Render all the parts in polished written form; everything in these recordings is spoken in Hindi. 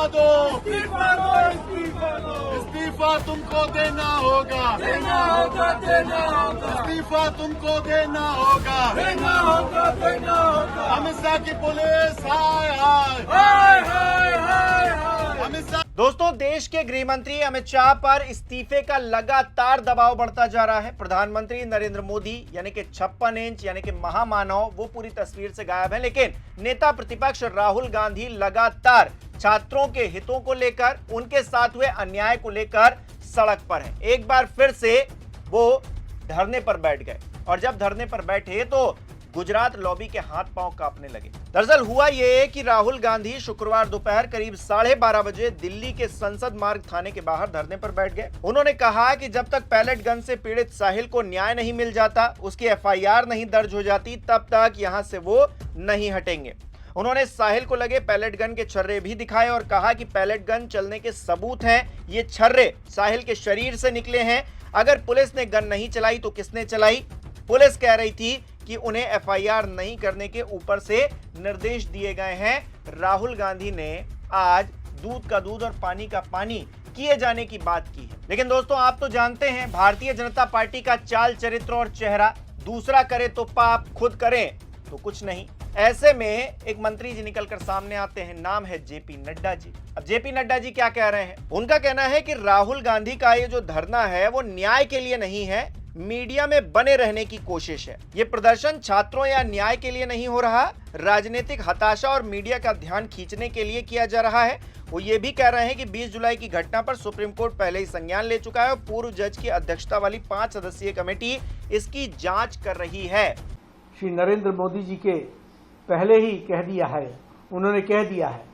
दो, इस्तीफा दो, इस्तीफा दो, इस्तीफा तुमको देना होगा, देना होगा, देना होगा, इस्तीफा तुमको देना होगा, देना होगा, देना होगा। अमित शाह की पुलिस हाय हाय हाय हाय हाय हाय। अमित शाह। दोस्तों, देश के गृह मंत्री अमित शाह पर इस्तीफे का लगातार दबाव बढ़ता जा रहा है। प्रधानमंत्री नरेंद्र मोदी यानी कि 56 इंच यानी कि महामानव वो पूरी तस्वीर से गायब है, लेकिन नेता प्रतिपक्ष राहुल गांधी लगातार छात्रों के हितों को लेकर, उनके साथ हुए अन्याय को लेकर सड़क पर है। एक बार फिर से वो धरने पर बैठ गए और जब धरने पर बैठे तो गुजरात लॉबी के हाथ पांव कांपने लगे। दरअसल हुआ ये कि राहुल गांधी शुक्रवार दोपहर करीब 12:30 बजे दिल्ली के संसद मार्ग थाने के बाहर धरने पर बैठ गए। उन्होंने कहा कि जब तक पैलेट गन से पीड़ित साहिल को न्याय नहीं मिल जाता, उसकी एफआईआर नहीं दर्ज हो जाती, तब तक यहां से वो नहीं हटेंगे। उन्होंने साहिल को लगे पैलेट गन के छर्रे भी दिखाए और कहा कि पैलेट गन चलने के सबूत हैं, ये छर्रे साहिल के शरीर से निकले हैं। अगर पुलिस ने गन नहीं चलाई तो किसने चलाई? पुलिस कह रही थी कि उन्हें एफआईआर नहीं करने के ऊपर से निर्देश दिए गए हैं। राहुल गांधी ने आज दूध का दूध और पानी का पानी किए जाने की बात की है। लेकिन दोस्तों, आप तो जानते हैं भारतीय जनता पार्टी का चाल चरित्र और चेहरा, दूसरा करे तो पाप, खुद करें तो कुछ नहीं। ऐसे में एक मंत्री जी निकलकर सामने आते हैं, नाम है जेपी नड्डा जी। अब जेपी नड्डा जी क्या कह रहे हैं? उनका कहना है कि राहुल गांधी का ये जो धरना है वो न्याय के लिए नहीं है, मीडिया में बने रहने की कोशिश है। ये प्रदर्शन छात्रों या न्याय के लिए नहीं हो रहा, राजनीतिक हताशा और मीडिया का ध्यान खींचने के लिए किया जा रहा है। वो ये भी कह रहे हैं कि 20 जुलाई की घटना पर सुप्रीम कोर्ट पहले ही संज्ञान ले चुका है और पूर्व जज की अध्यक्षता वाली 5 सदस्यीय कमेटी इसकी जांच कर रही है। श्री नरेंद्र मोदी जी के पहले ही कह दिया है, उन्होंने कह दिया है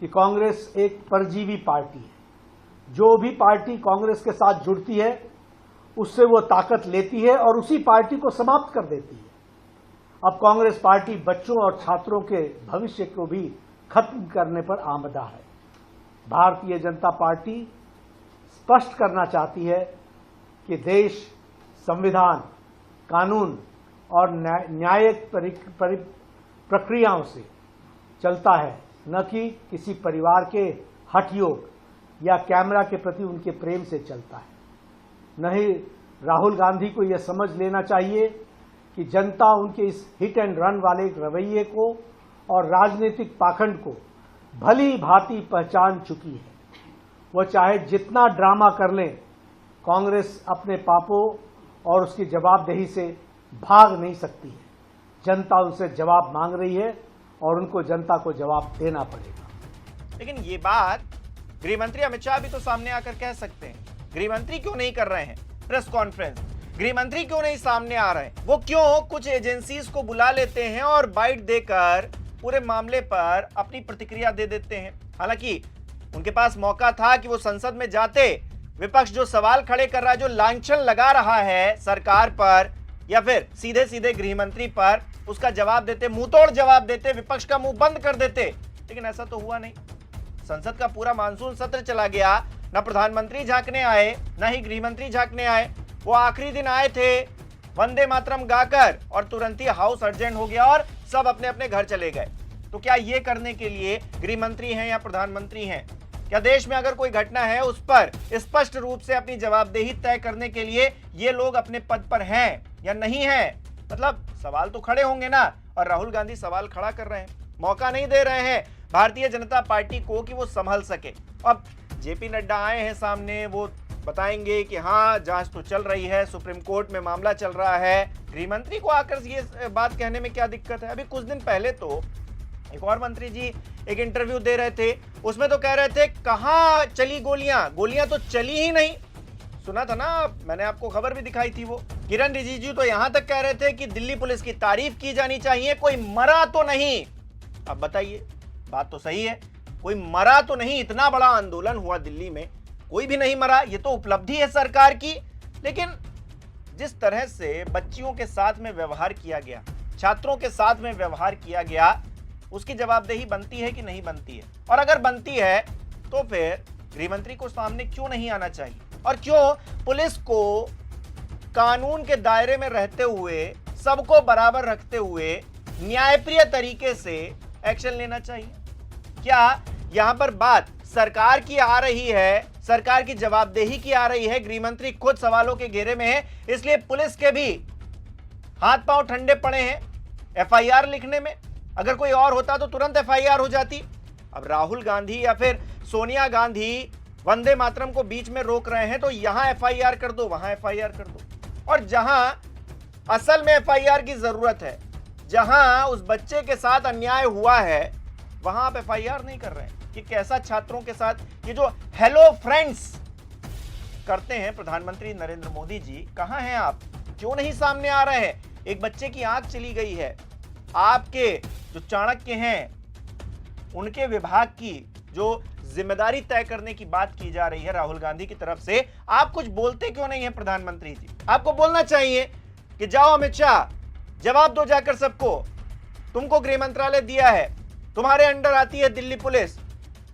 कि कांग्रेस एक परजीवी पार्टी है। जो भी पार्टी कांग्रेस के साथ जुड़ती है उससे वो ताकत लेती है और उसी पार्टी को समाप्त कर देती है। अब कांग्रेस पार्टी बच्चों और छात्रों के भविष्य को भी खत्म करने पर आमदा है। भारतीय जनता पार्टी स्पष्ट करना चाहती है कि देश संविधान, कानून और न्यायिक प्रक्रियाओं से चलता है, न कि किसी परिवार के हठयोग या कैमरा के प्रति उनके प्रेम से चलता है। नहीं, राहुल गांधी को यह समझ लेना चाहिए कि जनता उनके इस हिट एंड रन वाले रवैये को और राजनीतिक पाखंड को भली भांति पहचान चुकी है। वह चाहे जितना ड्रामा कर लें, कांग्रेस अपने पापों और उसकी जवाबदेही से भाग नहीं सकती है। जनता उनसे जवाब मांग रही है और उनको जनता को जवाब देना पड़ेगा। लेकिन ये बात गृह मंत्री अमित शाह भी तो सामने आकर कह सकते हैं। गृह मंत्री क्यों नहीं कर रहे हैं प्रेस कॉन्फ्रेंस? गृह मंत्री क्यों नहीं सामने आ रहे हैं? वो क्यों कुछ एजेंसीज को बुला लेते हैं और बाइट देकर पूरे मामले पर अपनी प्रतिक्रिया दे देते हैं? हालांकि उनके पास मौका था कि वो संसद में जाते, विपक्ष जो सवाल खड़े कर रहा है, जो लांछन लगा रहा है सरकार पर या फिर सीधे सीधे गृह मंत्री पर, उसका जवाब देते, मुंह तोड़ जवाब देते, विपक्ष का मुंह बंद कर देते। लेकिन ऐसा तो हुआ नहीं। संसद का पूरा मानसून सत्र चला गया, ना प्रधानमंत्री झांकने आए, ना ही गृह मंत्री झांकने आए। वो आखिरी दिन आए थे वंदे मातरम गाकर और तुरंत ही हाउस अर्जेंट हो गया और सब अपने अपने घर चले गए। तो क्या ये करने के लिए गृह मंत्री हैं या प्रधानमंत्री हैं? क्या देश में अगर कोई घटना है उस पर स्पष्ट रूप से अपनी जवाबदेही तय करने के लिए ये लोग अपने पद पर हैं या नहीं है? मतलब सवाल तो खड़े होंगे ना, और राहुल गांधी सवाल खड़ा कर रहे हैं, मौका नहीं दे रहे हैं भारतीय जनता पार्टी को कि वो संभल सके। अब जेपी नड्डा आए हैं सामने, वो बताएंगे कि हाँ जांच तो चल रही है, सुप्रीम कोर्ट में मामला चल रहा है। गृह मंत्री को आकर ये बात कहने में क्या दिक्कत है? अभी कुछ दिन पहले तो एक और मंत्री जी एक इंटरव्यू दे रहे थे, उसमें तो कह रहे थे कहाँ चली गोलियां, गोलियां तो चली ही नहीं। सुना था ना, मैंने आपको खबर भी दिखाई थी। वो किरण रिजिजू तो यहां तक कह रहे थे कि दिल्ली पुलिस की तारीफ की जानी चाहिए, कोई मरा तो नहीं। अब बताइए, बात तो सही है, कोई मरा तो नहीं। इतना बड़ा आंदोलन हुआ दिल्ली में, कोई भी नहीं मरा, ये तो उपलब्धि है सरकार की। लेकिन जिस तरह से बच्चियों के साथ में व्यवहार किया गया, छात्रों के साथ में व्यवहार किया गया, उसकी जवाबदेही बनती है कि नहीं बनती है? और अगर बनती है तो फिर गृह मंत्री को सामने क्यों नहीं आना चाहिए? और क्यों पुलिस को कानून के दायरे में रहते हुए, सबको बराबर रखते हुए न्यायप्रिय तरीके से एक्शन लेना चाहिए? क्या यहां पर बात सरकार की आ रही है, सरकार की जवाबदेही की आ रही है, गृह मंत्री खुद सवालों के घेरे में है, इसलिए पुलिस के भी हाथ पांव ठंडे पड़े हैं एफआईआर लिखने में। अगर कोई और होता तो तुरंत एफआईआर हो जाती। अब राहुल गांधी या फिर सोनिया गांधी वंदे मातरम को बीच में रोक रहे हैं, तो यहां एफआईआर कर दो, वहां एफआईआर कर दो। और जहां असल में एफआईआर की जरूरत है, जहां उस बच्चे के साथ अन्याय हुआ है, वहां आप एफआईआर नहीं कर रहे हैं। कि कैसा छात्रों के साथ ये जो हेलो फ्रेंड्स करते हैं प्रधानमंत्री नरेंद्र मोदी जी, कहां हैं आप? क्यों नहीं सामने आ रहे हैं? एक बच्चे की आंख चली गई है, आपके जो चाणक्य हैं उनके विभाग की जो जिम्मेदारी तय करने की बात की जा रही है राहुल गांधी की तरफ से, आप कुछ बोलते क्यों नहीं है प्रधानमंत्री जी? आपको बोलना चाहिए कि जाओ अमित शाह, जवाब दो जाकर सबको, तुमको गृह मंत्रालय दिया है, तुम्हारे अंडर आती है दिल्ली पुलिस,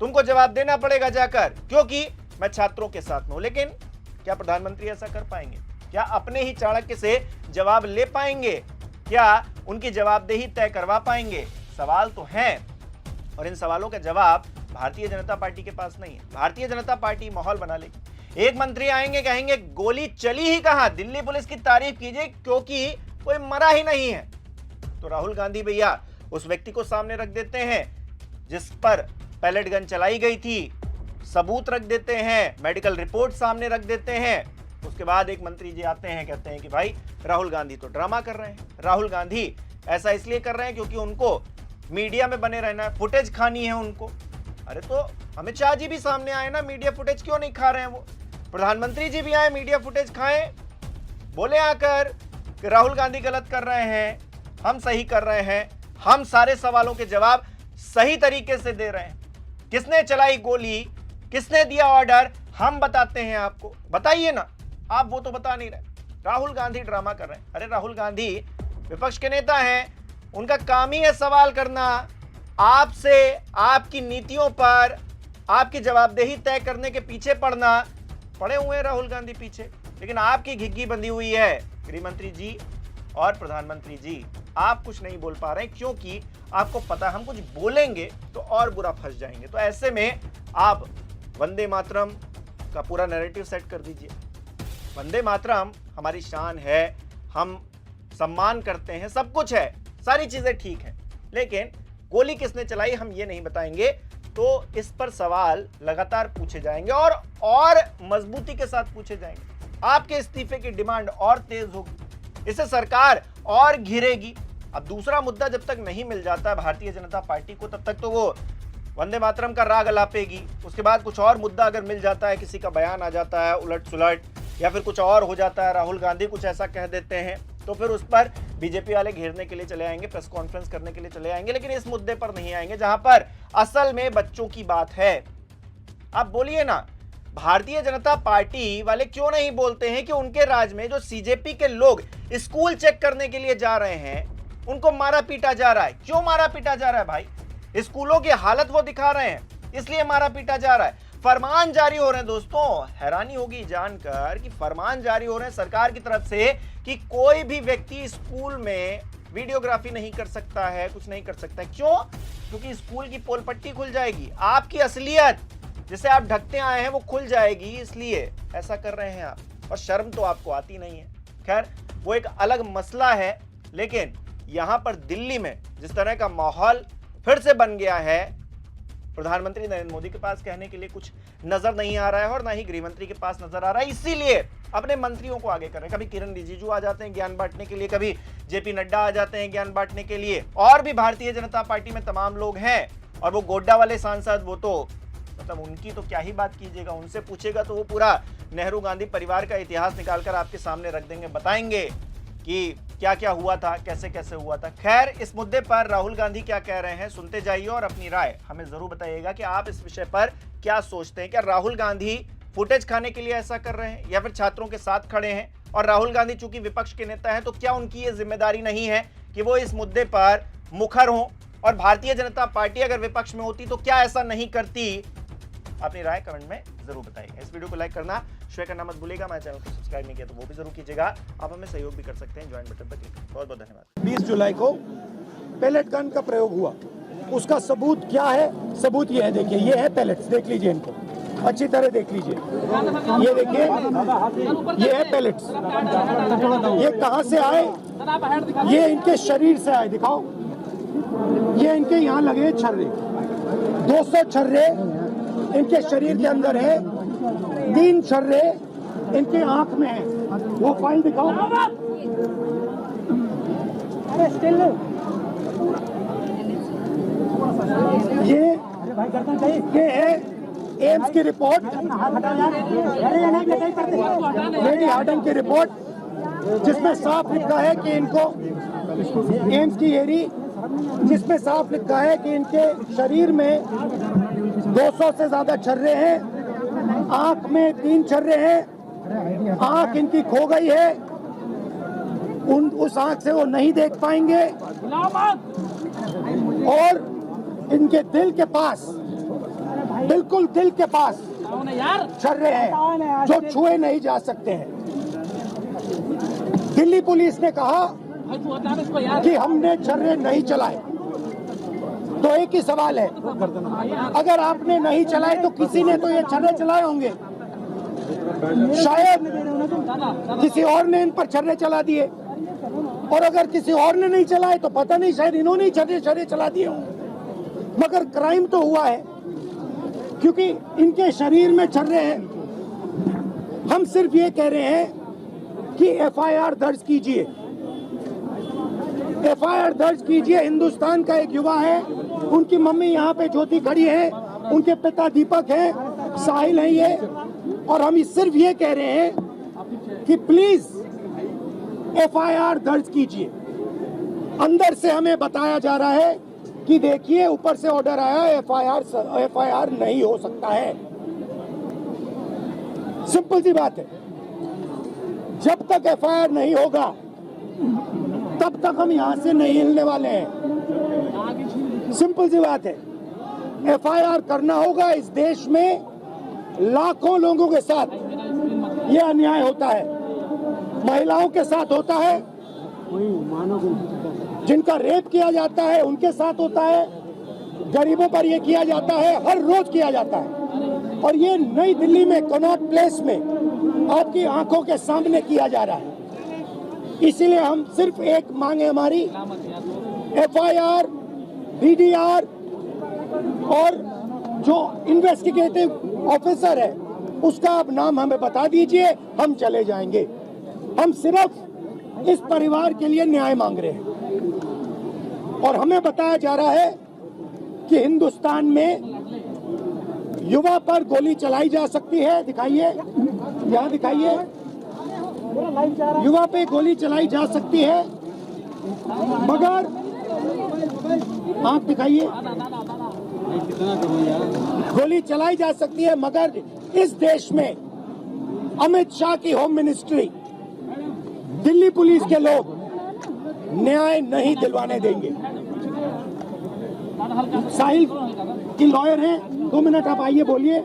तुमको जवाब देना पड़ेगा जाकर, क्योंकि मैं छात्रों के साथ हूं। लेकिन क्या प्रधानमंत्री ऐसा कर पाएंगे? क्या अपने ही चाणक्य से जवाब ले पाएंगे? क्या उनकी जवाबदेही तय करवा पाएंगे? सवाल तो हैं, और इन सवालों का जवाब भारतीय जनता पार्टी के पास नहीं है। भारतीय जनता पार्टी माहौल बना लेगी। एक मंत्री आएंगे, कहेंगे गोली चली ही कहां, दिल्ली पुलिस की तारीफ कीजिए क्योंकि कोई मरा ही नहीं है। तो राहुल गांधी भैया उस व्यक्ति को सामने रख देते हैं जिस पर पैलेट गन चलाई गई थी, सबूत रख देते हैं, मेडिकल रिपोर्ट सामने रख देते हैं। उसके बाद एक मंत्री जी आते हैं, कहते हैं कि भाई राहुल गांधी तो ड्रामा कर रहे हैं, राहुल गांधी ऐसा इसलिए कर रहे हैं क्योंकि उनको मीडिया में बने रहना है, फुटेज खानी है उनको। अरे तो अमित शाह जी भी सामने आए ना, मीडिया फुटेज क्यों नहीं खा रहे हैं वो? प्रधानमंत्री जी भी आए, मीडिया फुटेज खाएं, बोले आकर कि राहुल गांधी गलत कर रहे हैं, हम सही कर रहे हैं, हम सारे सवालों के जवाब सही तरीके से दे रहे हैं। किसने चलाई गोली, किसने दिया ऑर्डर, हम बताते हैं आपको, बताइए ना। आप वो तो बता नहीं रहे, राहुल गांधी ड्रामा कर रहे हैं। अरे राहुल गांधी विपक्ष के नेता हैं, उनका काम ही है सवाल करना, आपसे, आपकी नीतियों पर, आपकी जवाबदेही तय करने के पीछे पड़ना। पड़े हुए हैं राहुल गांधी पीछे, लेकिन आपकी घिग्गी बंधी हुई है गृह मंत्री जी और प्रधानमंत्री जी। आप कुछ नहीं बोल पा रहे क्योंकि आपको पता हम कुछ बोलेंगे तो और बुरा फंस जाएंगे। तो ऐसे में आप वंदे मातरम का पूरा नैरेटिव सेट कर दीजिए। वंदे मातरम हमारी शान है, हम सम्मान करते हैं, सब कुछ है, सारी चीजें ठीक हैं, लेकिन गोली किसने चलाई हम ये नहीं बताएंगे। तो इस पर सवाल लगातार पूछे जाएंगे और मजबूती के साथ पूछे जाएंगे। आपके इस्तीफे की डिमांड और तेज होगी, इससे सरकार और घिरेगी। अब दूसरा मुद्दा जब तक नहीं मिल जाता भारतीय जनता पार्टी को, तब तक तो वो वंदे मातरम का राग अलापेगी। उसके बाद कुछ और मुद्दा अगर मिल जाता है, किसी का बयान आ जाता है उलट सुलट, या फिर कुछ और हो जाता है, राहुल गांधी कुछ ऐसा कह देते हैं, तो फिर उस पर बीजेपी वाले घेरने के लिए चले आएंगे, प्रेस कॉन्फ्रेंस करने के लिए चले आएंगे। लेकिन इस मुद्दे पर नहीं आएंगे जहां पर असल में बच्चों की बात है। आप बोलिए ना, भारतीय जनता पार्टी वाले क्यों नहीं बोलते हैं कि उनके राज्य में जो सीजेपी के लोग स्कूल चेक करने के लिए जा रहे हैं, उनको मारा पीटा जा रहा है। क्यों मारा पीटा जा रहा है भाई? स्कूलों की हालत वो दिखा रहे हैं, इसलिए मारा पीटा जा रहा है। फरमान जारी हो रहे हैं दोस्तों, हैरानी होगी जानकर कि फरमान जारी हो रहे हैं सरकार की तरफ से कि कोई भी व्यक्ति स्कूल में वीडियोग्राफी नहीं कर सकता है, कुछ नहीं कर सकता है। क्यों? क्योंकि स्कूल की पोल पट्टी खुल जाएगी, आपकी असलियत जिसे आप ढकते आए हैं वो खुल जाएगी, इसलिए ऐसा कर रहे हैं आप। और शर्म तो आपको आती नहीं है। खैर वो एक अलग मसला है, लेकिन यहां पर दिल्ली में जिस तरह का माहौल फिर से बन गया है, प्रधानमंत्री नरेंद्र मोदी के पास कहने के लिए कुछ नजर नहीं आ रहा है और ना ही गृह मंत्री के पास नजर आ रहा है। इसीलिए अपने मंत्रियों को आगे कर रहे हैं। कभी किरण रिजिजू आ जाते हैं ज्ञान बांटने के लिए, कभी जेपी नड्डा आ जाते हैं ज्ञान बांटने के लिए, और भी भारतीय जनता पार्टी में तमाम लोग हैं। और वो गोड्डा वाले सांसद, वो तो मतलब उनकी तो क्या ही बात कीजिएगा, उनसे पूछेगा तो वो पूरा नेहरू गांधी परिवार का इतिहास निकालकर आपके सामने रख देंगे, बताएंगे कि क्या क्या हुआ था, कैसे कैसे हुआ था। खैर इस मुद्दे पर राहुल गांधी क्या कह रहे हैं सुनते जाइए और अपनी राय हमें जरूर बताइएगा कि आप इस विषय पर क्या सोचते हैं। क्या राहुल गांधी फुटेज खाने के लिए ऐसा कर रहे हैं या फिर छात्रों के साथ खड़े हैं? और राहुल गांधी चूंकि विपक्ष के नेता हैं, तो क्या उनकी ये जिम्मेदारी नहीं है कि वो इस मुद्दे पर मुखर हों? और भारतीय जनता पार्टी अगर विपक्ष में होती तो क्या ऐसा नहीं करती? अपनी राय कमेंट में जरूर बताइएगा। इस वीडियो को लाइक करना, शेयर करना मत भूलिएगा। हमारे चैनल को सब्सक्राइब नहीं किया तो वो भी जरूर कीजिएगा। आप हमें सहयोग भी कर सकते हैं ज्वाइन बटन पर क्लिक। बहुत बहुत धन्यवाद। 20 जुलाई को पैलेट गन का प्रयोग हुआ, उसका सबूत क्या है सबूत ये है, देखिए ये है पैलेट्स, देख लीजिए इनको अच्छी तरह देख लीजिए, ये देखिए ये है पैलेट्स, ये कहाँ से आए, ये इनके शरीर से आए, दिखाओ, ये इनके यहाँ लगे छर्रे, 200 छर्रे इनके शरीर के अंदर है, 3 छर्रे इनके आंख में है, वो फाइल दिखाओ, ये है एम्स की रिपोर्ट, लेडी हार्डन की रिपोर्ट, जिसमें साफ लिखा है कि इनको एम्स की एरी, जिसमें साफ लिखा है कि इनके शरीर में 200 से ज्यादा छर्रे हैं, आंख में 3 छर्रे हैं, आंख इनकी खो गई है, उस आंख से वो नहीं देख पाएंगे, और इनके दिल के पास, बिल्कुल दिल के पास छर्रे हैं जो छुए नहीं जा सकते हैं। दिल्ली पुलिस ने कहा कि हमने छर्रे नहीं चलाए, तो एक ही सवाल है, अगर आपने नहीं चलाए तो किसी ने तो ये छर्रे चलाए होंगे, शायद किसी और ने इन पर छर्रे चला दिए, और अगर किसी और ने नहीं चलाए तो पता नहीं, शायद इन्होंने ही छर्रे चला दिए होंगे, मगर क्राइम तो हुआ है क्योंकि इनके शरीर में छर्रे हैं। हम सिर्फ ये कह रहे हैं कि एफआईआर दर्ज कीजिए, एफआईआर दर्ज कीजिए। हिंदुस्तान का एक युवा है, उनकी मम्मी यहाँ पे ज्योति खड़ी है, उनके पिता दीपक हैं, साहिल है ये, और हम सिर्फ ये कह रहे हैं कि प्लीज एफआईआर दर्ज कीजिए। अंदर से हमें बताया जा रहा है कि देखिए ऊपर से ऑर्डर आया, एफआईआर नहीं हो सकता है। सिंपल सी बात है, जब तक एफआईआर नहीं होगा तब तक हम यहां से नहीं हिलने वाले हैं। सिंपल सी बात है, एफआईआर करना होगा। इस देश में लाखों लोगों के साथ ये अन्याय होता है, महिलाओं के साथ होता है, जिनका रेप किया जाता है उनके साथ होता है, गरीबों पर ये किया जाता है, हर रोज किया जाता है, और ये नई दिल्ली में कनॉट प्लेस में आपकी आंखों के सामने किया जा रहा है। इसीलिए हम सिर्फ एक मांग है हमारी, एफआईआर, डीडीआर और जो इन्वेस्टिगेटिव ऑफिसर है उसका आप नाम हमें बता दीजिए, हम चले जाएंगे। हम सिर्फ इस परिवार के लिए न्याय मांग रहे हैं, और हमें बताया जा रहा है कि हिंदुस्तान में युवा पर गोली चलाई जा सकती है। दिखाइए, यहाँ दिखाइए, युवा पे गोली चलाई जा सकती है, मगर आंख दिखाइए, गोली चलाई जा सकती है, मगर इस देश में अमित शाह की होम मिनिस्ट्री, दिल्ली पुलिस के लोग न्याय नहीं दिलवाने देंगे। साहिल की लॉयर हैं, 2 मिनट आप आइए, बोलिए।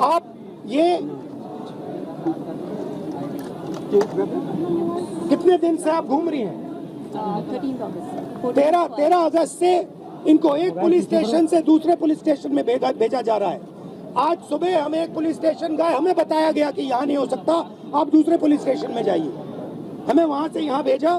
आप ये कितने दिन से आप घूम रही हैं? 13 अगस्त से इनको एक पुलिस स्टेशन से दूसरे पुलिस स्टेशन में भेजा जा रहा है। आज सुबह हम एक पुलिस स्टेशन गए, हमें बताया गया कि यहाँ नहीं हो सकता, आप दूसरे पुलिस स्टेशन में जाइए। हमें वहां से यहाँ भेजा,